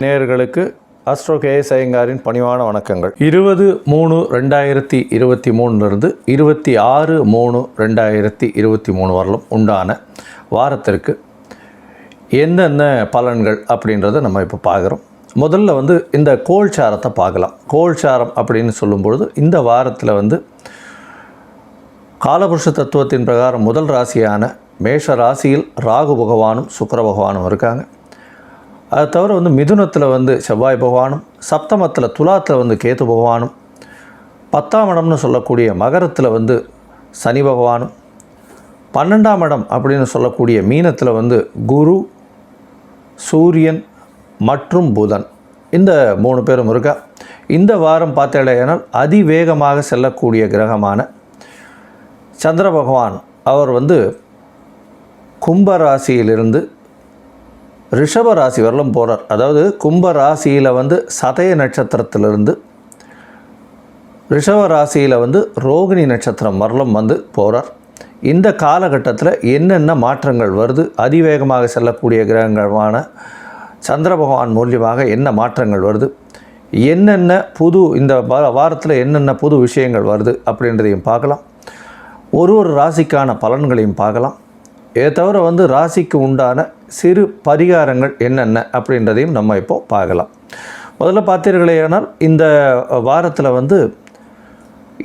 நேயர்களுக்கு astro KS ஐயங்காரின் பணிவான வணக்கங்கள். 20-3-2023 26-3-2023 வரலும் உண்டான வாரத்திற்கு என்னென்ன பலன்கள் அப்படின்றத நம்ம இப்போ பார்க்குறோம். முதல்ல இந்த கோல்சாரத்தை பார்க்கலாம். கோல்சாரம் அப்படின்னு சொல்லும்பொழுது இந்த வாரத்தில் காலபுருஷ தத்துவத்தின் பிரகாரம் முதல் ராசியான மேஷ ராசியில் ராகு பகவானும் சுக்கிர பகவானும் இருக்காங்க. அது தவிர மிதுனத்தில் செவ்வாய் பகவானும், சப்தமத்தில் துலாத்தில் கேது பகவானும், 10ஆம் இடம்னு சொல்லக்கூடிய மகரத்தில் சனி பகவானும், 12ஆம் இடம் அப்படின்னு சொல்லக்கூடிய மீனத்தில் குரு, சூரியன் மற்றும் புதன், இந்த 3 பேரும் இருக்கா. இந்த வாரம் பார்த்தேனால் அதிவேகமாக செல்லக்கூடிய கிரகமான சந்திர பகவான் அவர் கும்பராசியிலிருந்து ரிஷப ராசி வரலும் போகிறார். அதாவது கும்ப ராசியில் சதய நட்சத்திரத்திலிருந்து ரிஷப ராசியில் ரோகிணி நட்சத்திரம் வரலும் போகிறார். இந்த காலகட்டத்தில் என்னென்ன மாற்றங்கள் வருது, அதிவேகமாக செல்லக்கூடிய கிரகங்களான சந்திர பகவான் மூலியமாக என்ன மாற்றங்கள் வருது, என்னென்ன புது இந்த வாரத்தில் என்னென்ன புது விஷயங்கள் வருது அப்படின்றதையும் பார்க்கலாம். ஒரு ராசிக்கான பலன்களையும் பார்க்கலாம். இதை தவிர ராசிக்கு உண்டான சிறு பரிகாரங்கள் என்னென்ன அப்படின்றதையும் நம்ம இப்போது பார்க்கலாம். முதல்ல பார்த்தீர்களேனால் இந்த வாரத்தில்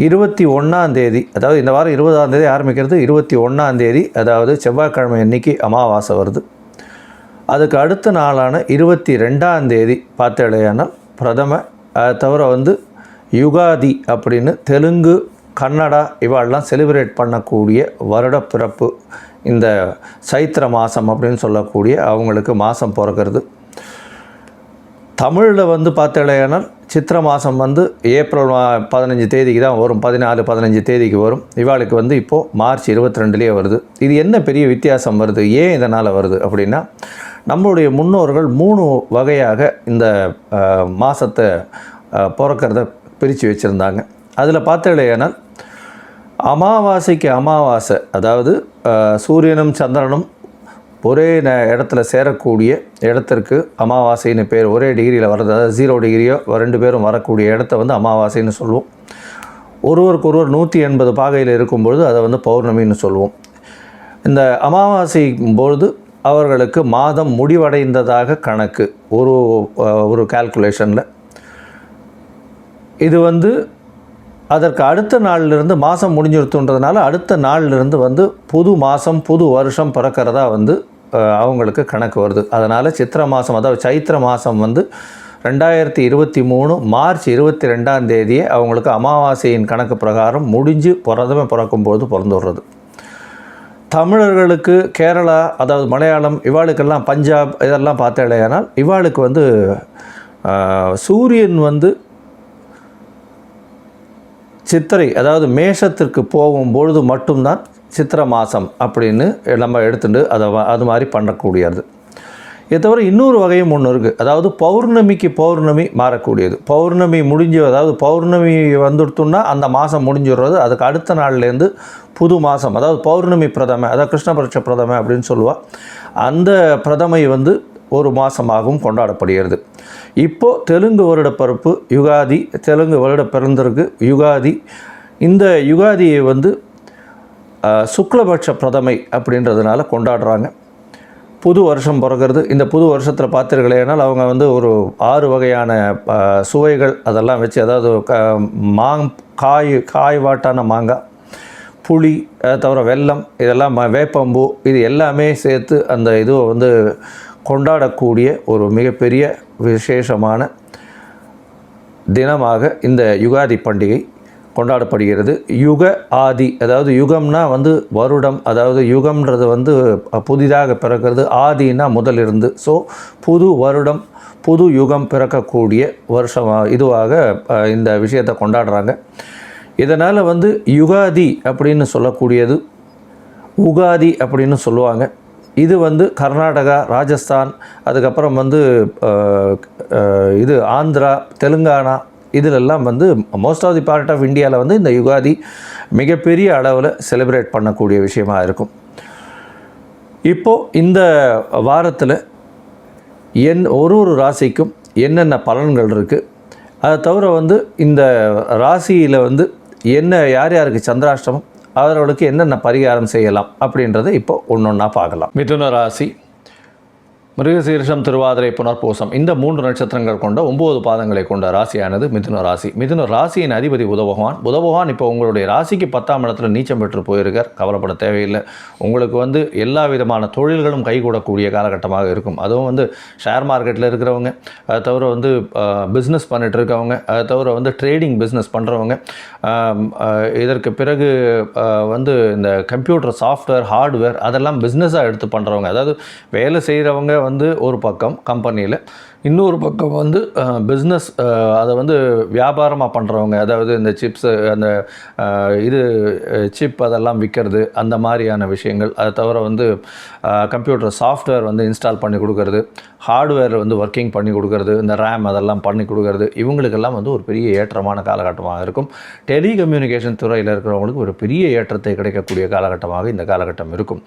21ஆம் தேதி, அதாவது இந்த வாரம் 20ஆம் தேதி ஆரம்பிக்கிறது. 21ஆம் தேதி அதாவது செவ்வாய்க்கிழமை அன்னைக்கு அமாவாசை வருது. அதுக்கு அடுத்த நாளான 22ஆம் தேதி பார்த்தீர்களேனால் பிரதம. அதை தவிர யுகாதி அப்படின்னு தெலுங்கு, கன்னடா இவாளெலாம் செலிப்ரேட் பண்ணக்கூடிய வருட பிறப்பு இந்த சைத்திர மாதம் அப்படின்னு சொல்லக்கூடிய அவங்களுக்கு மாதம் பிறக்கிறது. தமிழில் பார்த்தேனால் சித்திர மாதம் ஏப்ரல் 15 தேதிக்கு தான் வரும், 14-15 தேதிக்கு வரும். இவாளுக்கு இப்போது மார்ச் 22லேயே வருது. இது என்ன பெரிய வித்தியாசம் வருது, ஏன் இதனால் வருது அப்படின்னா, நம்மளுடைய முன்னோர்கள் 3 வகையாக இந்த மாதத்தை பிறக்கிறத பிரித்து வச்சுருந்தாங்க. அதில் பார்த்தேனால் அமாவாசைக்கு அமாவாசை, அதாவது சூரியனும் சந்திரனும் ஒரே இடத்துல சேரக்கூடிய இடத்திற்கு அமாவாசைன்னு பேர். ஒரே டிகிரியில் வர்றது, அதாவது 0 டிகிரியோ 2 பேரும் வரக்கூடிய இடத்த அமாவாசைன்னு சொல்லுவோம். ஒருவருக்கொருவர் 180 பாகையில் இருக்கும்பொழுது அதை பௌர்ணமின்னு சொல்லுவோம். இந்த அமாவாசை பொழுது அவர்களுக்கு மாதம் முடிவடைந்ததாக கணக்கு ஒரு கால்குலேஷனில். இது அதற்கு அடுத்த நாளிலிருந்து மாதம் முடிஞ்சிருத்துன்றதுனால அடுத்த நாளிலிருந்து புது மாதம் புது வருஷம் பிறக்கிறதா அவங்களுக்கு கணக்கு வருது. அதனால் சித்திர மாதம், அதாவது சைத்திர மாதம் 2023 மார்ச் 22ஆம் தேதியே அவங்களுக்கு அமாவாசையின் கணக்கு பிரகாரம் முடிஞ்சு பிறக்கும்போது பிறந்து விடுறது. தமிழர்களுக்கு கேரளா, அதாவது மலையாளம், இவாளுக்கெல்லாம் பஞ்சாப் இதெல்லாம் பார்த்தேனால் இவாளுக்கு சூரியன் சித்திரை, அதாவது மேஷத்திற்கு போகும்பொழுது மட்டும்தான் சித்திரை மாதம் அப்படின்னு நம்ம எடுத்துட்டு அது மாதிரி பண்ணக்கூடியது. இதை தவிர இன்னொரு வகையும் ஒன்று இருக்குது. அதாவது பௌர்ணமிக்கு பௌர்ணமி மாறக்கூடியது. பௌர்ணமி முடிஞ்சு, அதாவது பௌர்ணமி வந்துடுத்துன்னா அந்த மாதம் முடிஞ்சிடுறது. அதுக்கு அடுத்த நாள்லேருந்து புது மாதம், அதாவது பௌர்ணமி பிரதமை, அதாவது கிருஷ்ணபட்ச பிரதமை அப்படின்னு சொல்லுவாள். அந்த பிரதமை ஒரு மாதமாகவும் கொண்டாடப்படுகிறது. இப்போது தெலுங்கு வருட பிறப்பு யுகாதி, தெலுங்கு வருட பிறந்திருக்கு யுகாதி. இந்த யுகாதியை சுக்லபட்ச பிரதமை அப்படின்றதுனால கொண்டாடுறாங்க. புது வருஷம் பிறக்கிறது. இந்த புது வருஷத்தில் பார்த்தீர்களேனால் அவங்க ஒரு 6 வகையான சுவைகள் அதெல்லாம் வச்சு, அதாவது காய் வாட்டான மாங்காய், புளி, அதை தவிர வெல்லம், இதெல்லாம் வேப்பம்பூ, இது எல்லாமே சேர்த்து அந்த இதுவை கொண்டாடக்கூடிய ஒரு மிகப்பெரிய விசேஷமான தினமாக இந்த யுகாதி பண்டிகை கொண்டாடப்படுகிறது. யுக ஆதி, அதாவது யுகம்னா வருடம், அதாவது யுகம்ன்றது புதிதாக பிறக்கிறது, ஆதினா முதலிருந்து. ஸோ புது வருடம் புது யுகம் பிறக்கக்கூடிய வருஷம் இதுவாக இந்த விஷயத்தை கொண்டாடுறாங்க. இதனால் யுகாதி அப்படின்னு சொல்லக்கூடியது உகாதி அப்படின்னு சொல்லுவாங்க. இது கர்நாடகா, ராஜஸ்தான், அதுக்கப்புறம் இது ஆந்திரா, தெலுங்கானா, இதிலெல்லாம் most of the part of இந்தியாவில் இந்த யுகாதி மிகப்பெரிய அளவில் செலிப்ரேட் பண்ணக்கூடிய விஷயமாக இருக்கும். இப்போது இந்த வாரத்தில் ஒரு ராசிக்கும் என்னென்ன பலன்கள் இருக்குது, அதை தவிர வந்து இந்த ராசியில் வந்து யார் யாருக்கு சந்திராஷ்டமம், அவர்களுக்கு என்னென்ன பரிகாரம் செய்யலாம் அப்படின்றத இப்போ ஒன்று ஒன்றா பார்க்கலாம். மிதுன ராசி, மிருகசீரிஷம், திருவாதிரை, புனர்பூசம் இந்த 3 நட்சத்திரங்கள் கொண்ட 9 பாதங்களை கொண்ட ராசியானது மிதுன ராசி. மிதுன ராசியின் அதிபதி புதபகவான் இப்போ உங்களுடைய ராசிக்கு 10ஆம் இடத்துல நீச்சம் பெற்று போயிருக்கார். கவலைப்பட தேவையில்லை. உங்களுக்கு வந்து எல்லா விதமான தொழில்களும் கைகூடக்கூடிய காலகட்டமாக இருக்கும். அதுவும் வந்து ஷேர் மார்க்கெட்டில் இருக்கிறவங்க, அதை தவிர வந்து பிஸ்னஸ் பண்ணிட்டு இருக்கவங்க, அதை தவிர வந்து ட்ரேடிங் பிஸ்னஸ் பண்ணுறவங்க, இதற்கு பிறகு வந்து இந்த கம்ப்யூட்டர் சாஃப்ட்வேர் ஹார்ட்வேர் அதெல்லாம் பிஸ்னஸாக எடுத்து பண்ணுறவங்க, அதாவது வேலை செய்கிறவங்க வந்து ஒரு பக்கம் கம்பெனியில், இன்னொரு பக்கம் வந்து பிஸ்னஸ் அதை வந்து வியாபாரமாக பண்ணுறவங்க, அதாவது இந்த சிப்ஸு அந்த சிப் அதெல்லாம் விற்கிறது, அந்த மாதிரியான விஷயங்கள். அதை தவிர வந்து கம்ப்யூட்டர் சாஃப்ட்வேர் வந்து இன்ஸ்டால் பண்ணி கொடுக்கறது, ஹார்ட்வேர் வந்து ஒர்க்கிங் பண்ணி கொடுக்கறது, இந்த ரேம் அதெல்லாம் பண்ணி கொடுக்கறது, இவங்களுக்கெல்லாம் வந்து ஒரு பெரிய ஏற்றமான காலகட்டமாக இருக்கும். டெலிகம்யூனிகேஷன் துறையில் இருக்கிறவங்களுக்கு ஒரு பெரிய ஏற்றத்தை கிடைக்கக்கூடிய காலகட்டமாக இந்த காலகட்டம் இருக்கும்.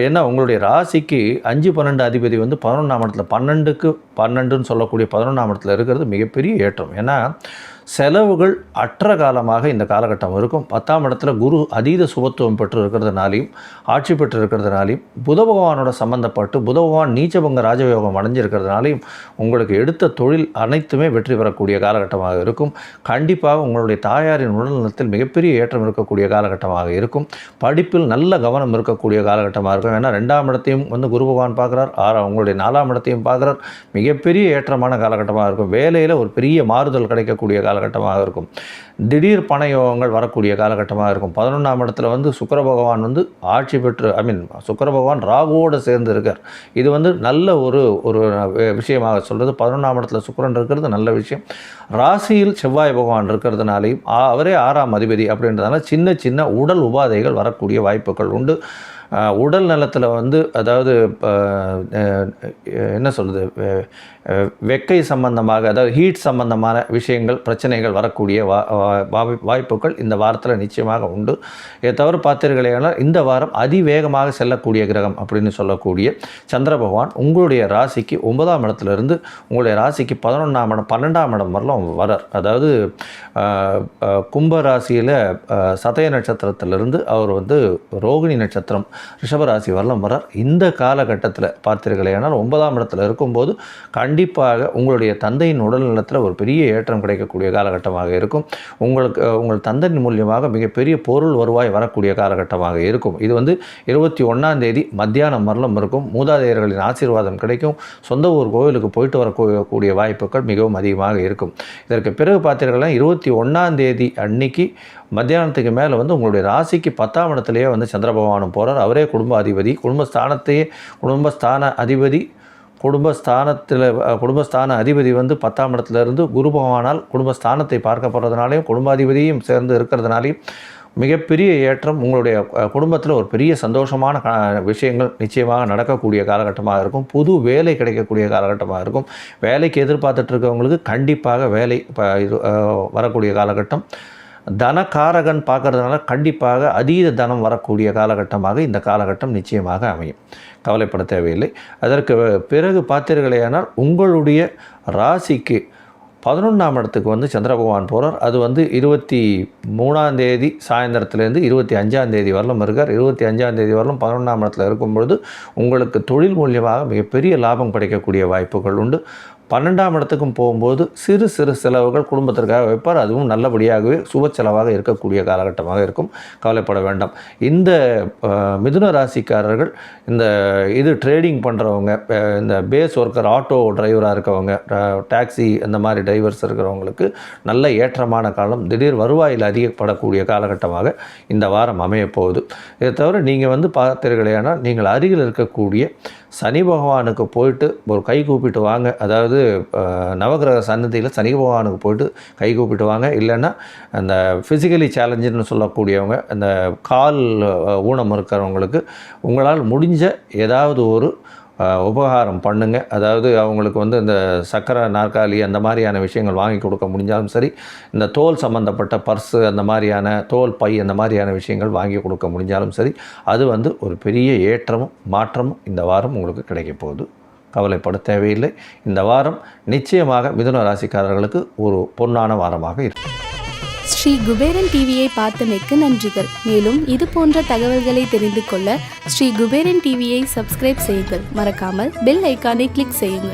ஏன்னா உங்களுடைய ராசிக்கு 5-12 அதிபதி வந்து 11ஆம் இடத்துல 12ன்னு சொல்லக்கூடிய 11ஆம் இடத்துல இருக்கிறது மிகப்பெரிய ஏற்றம். ஏன்னா செலவுகள் அற்ற காலமாக இந்த காலகட்டம் இருக்கும். 10ஆம் இடத்துல குரு அதீத சுபத்துவம் பெற்று இருக்கிறதுனாலையும் ஆட்சி பெற்று இருக்கிறதுனாலையும் புத பகவானோட சம்பந்தப்பட்டு புத பகவான் நீச்சபங்க ராஜயோகம் அடைஞ்சிருக்கிறதுனாலையும் உங்களுக்கு எடுத்த தொழில் அனைத்துமே வெற்றி பெறக்கூடிய காலகட்டமாக இருக்கும். கண்டிப்பாக உங்களுடைய தாயாரின் உடல்நலத்தில் மிகப்பெரிய ஏற்றம் இருக்கக்கூடிய காலகட்டமாக இருக்கும். படிப்பில் நல்ல கவனம் இருக்கக்கூடிய காலகட்டமாக இருக்கும். ஏன்னா 2ஆம் இடத்தையும் வந்து குரு பகவான் பார்க்குறார், உங்களுடைய 4ஆம் இடத்தையும் பார்க்குறார். மிகப்பெரிய ஏற்றமான காலகட்டமாக இருக்கும். வேலையில் ஒரு பெரிய மாறுதல் கிடைக்கக்கூடிய காலகட்டமாக இருக்கும். திடீர் பண யோகங்கள் வரக்கூடிய காலகட்டமாக இருக்கும். 11ஆம் இடத்துல வந்து சுக்கிர பகவான் வந்து ஆட்சி பெற்று சுக்கிர பகவான் ராகுவோடு சேர்ந்து இருக்கார். இது வந்து நல்ல ஒரு விஷயமாக சொல்கிறது. 11ஆம் இடத்துல சுக்கிரன் இருக்கிறது நல்ல விஷயம். ராசியில் செவ்வாய் பகவான் இருக்கிறதுனாலையும் அவரே 6ஆம் அதிபதி அப்படின்றதுனால சின்ன சின்ன உடல் உபாதைகள் வரக்கூடிய வாய்ப்புகள் உண்டு. உடல் நலத்தில் வந்து அதாவது என்ன சொல்கிறது, வெக்கை சம்பந்தமாக, அதாவது ஹீட் சம்பந்தமான விஷயங்கள் பிரச்சனைகள் வரக்கூடிய வாய்ப்புகள் இந்த வாரத்தில் நிச்சயமாக உண்டு. இதை தவிர பார்த்தீர்களேனால் இந்த வாரம் அதிவேகமாக செல்லக்கூடிய கிரகம் அப்படின்னு சொல்லக்கூடிய சந்திர பகவான் உங்களுடைய ராசிக்கு 9ஆம் இடத்துலேருந்து உங்களுடைய ராசிக்கு 11ஆம் இடம் 12ஆம் இடம் வரலாம் வரார். அதாவது கும்ப ராசியில் சதய நட்சத்திரத்திலிருந்து அவர் வந்து ரோகிணி நட்சத்திரம் ரிஷபராசி வரலாம் வரார். இந்த காலகட்டத்தில் பார்த்தீர்களேனால் 9ஆம் இடத்துல இருக்கும்போது கண்டிப்பாக உங்களுடைய தந்தையின் உடல் நலத்தில் ஒரு பெரிய ஏற்றம் கிடைக்கக்கூடிய காலகட்டமாக இருக்கும். உங்கள் தந்தையின் மூலியமாக மிகப்பெரிய பொருள் வருவாய் வரக்கூடிய காலகட்டமாக இருக்கும். இது வந்து 21ஆம் தேதி மத்தியானம் வரலும் இருக்கும். மூதாதையர்களின் ஆசீர்வாதம் கிடைக்கும். சொந்த ஊர் கோவிலுக்கு போயிட்டு வரக்கூடிய வாய்ப்புகள் மிகவும் அதிகமாக இருக்கும். இதற்கு பிறகு பார்த்தீர்கள்னா 21ஆம் தேதி அன்னைக்கு மத்தியானத்துக்கு மேலே வந்து உங்களுடைய ராசிக்கு 10ஆம் இடத்துலையே வந்து சந்திர பகவானும் போகிறார். அவரே குடும்ப அதிபதி, குடும்பஸ்தான அதிபதி வந்து 10ஆம் இடத்துலேருந்து குரு பகவானால் குடும்பஸ்தானத்தை பார்க்கப்படுறதுனாலையும் குடும்பாதிபதியும் சேர்ந்து இருக்கிறதுனாலையும் மிகப்பெரிய ஏற்றம். உங்களுடைய குடும்பத்தில் ஒரு பெரிய சந்தோஷமான விஷயங்கள் நிச்சயமாக நடக்கக்கூடிய காலகட்டமாக இருக்கும். புது வேலை கிடைக்கக்கூடிய காலகட்டமாக இருக்கும். வேலைக்கு எதிர்பார்த்துட்டு இருக்கவங்களுக்கு கண்டிப்பாக வேலை வரக்கூடிய காலகட்டம். தனகாரகன் பார்க்கறதுனால கண்டிப்பாக அதீத தனம் வரக்கூடிய காலகட்டமாக இந்த காலகட்டம் நிச்சயமாக அமையும். கவலைப்பட தேவையில்லை. அதற்கு பிறகு பார்த்தீர்களேயானால் உங்களுடைய ராசிக்கு 11ஆம் இடத்துக்கு வந்து சந்திர பகவான் போகிறார். அது வந்து 23ஆம் தேதி சாயந்தரத்துலேருந்து 25ஆம் தேதி வரலும் இருக்கார். 25ஆம் தேதி வரலும் 11ஆம் இடத்துல இருக்கும்பொழுது உங்களுக்கு தொழில் மூலியமாக மிகப்பெரிய லாபம் கிடைக்கக்கூடிய வாய்ப்புகள் உண்டு. 12ஆம் இடத்துக்கும் போகும்போது சிறு சிலவுகள் குடும்பத்திற்காக வைப்பார். அதுவும் நல்லபடியாகவே சுப செலவாக இருக்கக்கூடிய காலகட்டமாக இருக்கும். கவலைப்பட வேண்டாம். இந்த மிதுன ராசிக்காரர்கள் இந்த ட்ரேடிங் பண்ணுறவங்க, இந்த பேஸ் ஒர்க்கர், ஆட்டோ டிரைவராக இருக்கவங்க, டாக்ஸி இந்த மாதிரி டிரைவர்ஸ் இருக்கிறவங்களுக்கு நல்ல ஏற்றமான காலம், திடீர் வருவாயில் அதிகப்படக்கூடிய காலகட்டமாக இந்த வாரம் அமையப்போகுது. இதை தவிர நீங்கள் வந்து பார்த்தீர்களேனால் நீங்கள் அருகில் இருக்கக்கூடிய சனி பகவானுக்கு போயிட்டு ஒரு கை கூப்பிட்டு வாங்க. அதாவது நவகிரக சன்னதியில் சனி பகவானுக்கு போயிட்டு கை கூப்பிட்டு வாங்க. இல்லைன்னா அந்த ஃபிசிக்கலி சேலஞ்சுன்னு சொல்லக்கூடியவங்க, அந்த கால் ஊனம் இருக்கிறவங்களுக்கு உங்களால் முடிஞ்ச ஏதாவது ஒரு உபகாரம் பண்ணுங்க. அதாவது அவங்களுக்கு வந்து இந்த சக்கரை நாற்காலி அந்த மாதிரியான விஷயங்கள் வாங்கி கொடுக்க முடிஞ்சாலும் சரி, இந்த தோல் சம்மந்தப்பட்ட பர்ஸு அந்த மாதிரியான தோல் பை அந்த மாதிரியான விஷயங்கள் வாங்கி கொடுக்க முடிஞ்சாலும் சரி, அது வந்து ஒரு பெரிய ஏற்றமும் மாற்றமும் இந்த வாரம் உங்களுக்கு கிடைக்க போகுது. கவலைப்பட தேவையில்லை. இந்த வாரம் நிச்சயமாக மிதுன ராசிக்காரர்களுக்கு ஒரு பொன்னான வாரமாக இருக்கும். ஸ்ரீ குபேரன் டிவியை பார்த்தமைக்கு நன்றிகள். மேலும் இது போன்ற தகவல்களை தெரிந்து கொள்ள ஸ்ரீ குபேரன் டிவியை சப்ஸ்கிரைப் செய்யுங்கள். மறக்காமல் பெல் ஐக்கானை கிளிக் செய்யுங்கள்.